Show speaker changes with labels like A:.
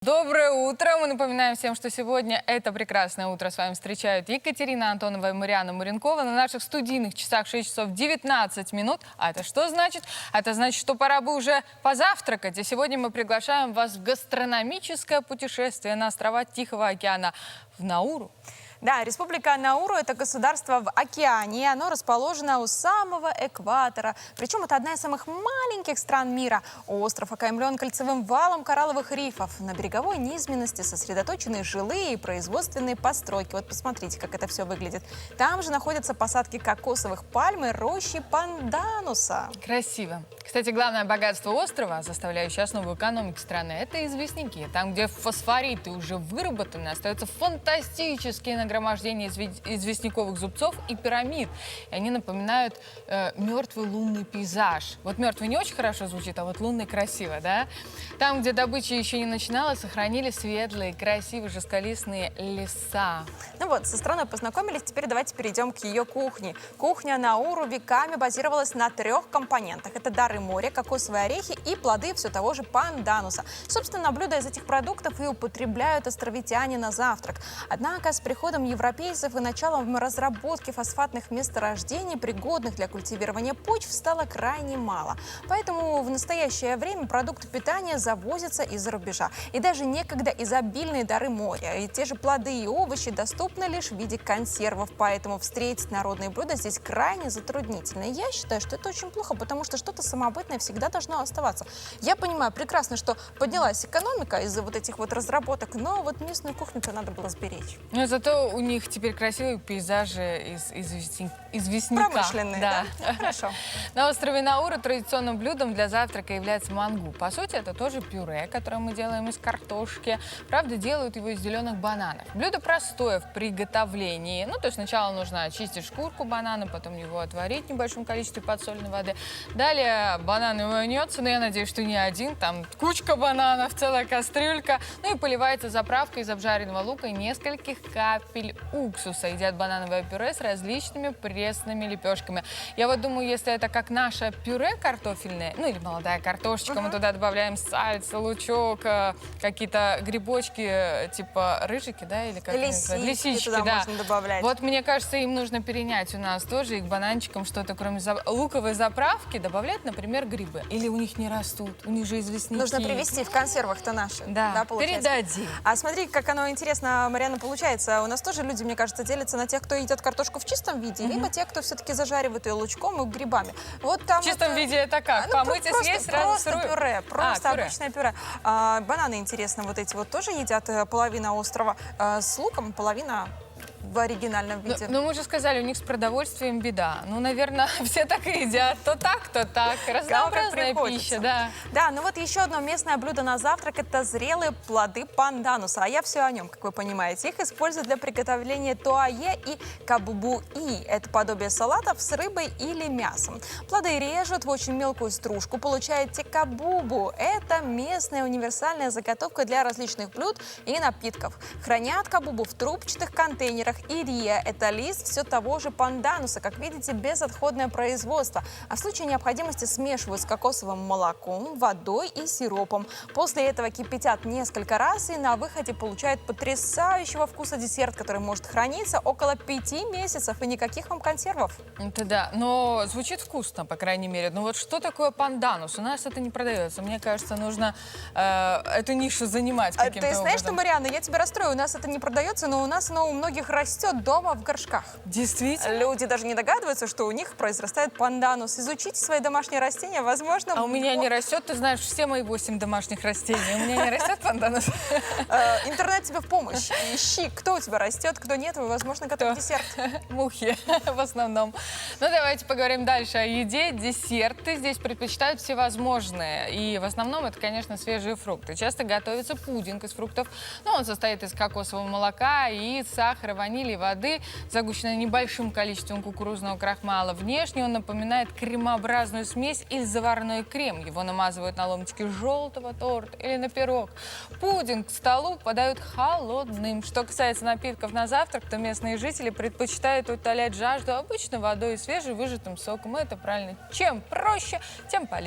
A: Доброе утро! Мы напоминаем всем, что сегодня это прекрасное утро с вами встречают Екатерина Антонова и Марианна Муренкова. На наших студийных часах 6 часов 19 минут. А это что значит? Это значит, что пора бы уже позавтракать. И сегодня мы приглашаем вас в гастрономическое путешествие на острова Тихого океана в Науру.
B: Да, Республика Науру – это государство в океане, и оно расположено у самого экватора. Причем это одна из самых маленьких стран мира. Остров окаймлен кольцевым валом коралловых рифов. На береговой низменности сосредоточены жилые и производственные постройки. Вот посмотрите, как это все выглядит. Там же находятся посадки кокосовых пальм и рощи пандануса.
A: Красиво. Кстати, главное богатство острова, составляющее основу экономики страны, это известняки. Там, где фосфориты уже выработаны, остаются фантастические нагромождения известняковых зубцов и пирамид. И они напоминают мертвый лунный пейзаж. Вот мертвый не очень хорошо звучит, а вот лунный красиво, да? Там, где добыча еще не начиналась, сохранили светлые, красивые, жестколистные леса.
B: Ну вот, со страной познакомились, теперь давайте перейдем к ее кухне. Кухня Науру веками базировалась на 3 компонентах. Это дары моря, кокосовые орехи и плоды все того же пандануса. Собственно, блюда из этих продуктов и употребляют островитяне на завтрак. Однако с приходом европейцев и началом разработки фосфатных месторождений, пригодных для культивирования почв, стало крайне мало. Поэтому в настоящее время продукты питания завозятся из-за рубежа. И даже некогда изобильные дары моря, и те же плоды и овощи доступны лишь в виде консервов. Поэтому встретить народные блюда здесь крайне затруднительно. И я считаю, что это очень плохо, потому что что-то самобытное всегда должно оставаться. Я понимаю прекрасно, что поднялась экономика из-за вот этих вот разработок, но вот местную кухню-то надо было сберечь.
A: Но зато у них теперь красивые пейзажи известняка.
B: Промышленные, да? Ну, хорошо.
A: На острове Науру традиционным блюдом для завтрака является мангу. По сути, это тоже пюре, которое мы делаем из картошки. Правда, делают его из зеленых бананов. Блюдо простое в приготовлении. Ну, то есть сначала нужно очистить шкурку банана, потом его отварить в небольшом количестве подсоленной воды. Далее банан мнется, но я надеюсь, что не один. Там кучка бананов, целая кастрюлька. Ну и поливается заправкой из обжаренного лука и нескольких капель уксуса. Едят банановое пюре с различными пресными лепешками. Я вот думаю, если это как наше пюре картофельное, ну или молодая картошечка, мы туда добавляем сальца, лучок, какие-то грибочки, типа рыжики, да, или как
B: Лисички туда
A: да.
B: можно добавлять.
A: Вот мне кажется, им нужно перенять у нас тоже и к бананчикам что-то, кроме луковой заправки, добавлять, например, грибы. Или у них не растут, у них же известняки.
B: Нужно привезти в консервах-то наши.
A: Да,
B: получается.
A: передадим.
B: А смотри, как оно интересно, Марианна, получается. У нас тоже люди, мне кажется, делятся на тех, кто едят картошку в чистом виде, либо те, кто все-таки зажаривает ее лучком и грибами. Вот там
A: В чистом виде это как?
B: Ну,
A: Помыть и съесть сразу
B: просто
A: сырую?
B: пюре, просто
A: пюре.
B: обычное пюре. Бананы, интересно, вот эти вот тоже едят половина острова с луком, половина в оригинальном виде.
A: Ну, мы же сказали, у них с продовольствием беда. Ну, наверное, все так и едят. То так, то так. Разнообразная пища, да.
B: Да, ну вот еще одно местное блюдо на завтрак – это зрелые плоды пандануса. А я все о нем, как вы понимаете. Их используют для приготовления туае и кабубуи. Это подобие салатов с рыбой или мясом. Плоды режут в очень мелкую стружку. Получаете кабубу. Это местная универсальная заготовка для различных блюд и напитков. Хранят кабубу в трубчатых контейнерах. И рия – это лист все того же пандануса. Как видите, безотходное производство. А в случае необходимости смешивают с кокосовым молоком, водой и сиропом. После этого кипятят несколько раз и на выходе получают потрясающего вкуса десерт, который может храниться около 5 месяцев и никаких вам консервов.
A: Это да, но звучит вкусно, по крайней мере. Но вот что такое панданус? У нас это не продается. Мне кажется, нужно эту нишу занимать каким-то
B: Ты знаешь, что,
A: образом.
B: Марианна, я тебя расстрою. У нас это не продается, но у нас оно у многих растет дома в горшках.
A: Действительно?
B: Люди даже не догадываются, что у них произрастает панданус. Изучите свои домашние растения, возможно...
A: А у меня не растет, ты знаешь, все мои 8 домашних растений. У меня не растет панданус.
B: Интернет тебе в помощь. Ищи, кто у тебя растет, кто нет, и, возможно, готовить десерт.
A: Мухи в основном. Ну, давайте поговорим дальше о еде. Десерты здесь предпочитают всевозможные. И в основном это, конечно, свежие фрукты. Часто готовится пудинг из фруктов. Ну, он состоит из кокосового молока, яиц, сахара, ванили, воды, загущенной небольшим количеством кукурузного крахмала. Внешне он напоминает кремообразную смесь или заварной крем. Его намазывают на ломтики желтого торта или на пирог. Пудинг к столу подают холодным. Что касается напитков на завтрак, то местные жители предпочитают утолять жажду обычной водой и свежевыжатым соком. Это правильно. Чем проще, тем полезнее.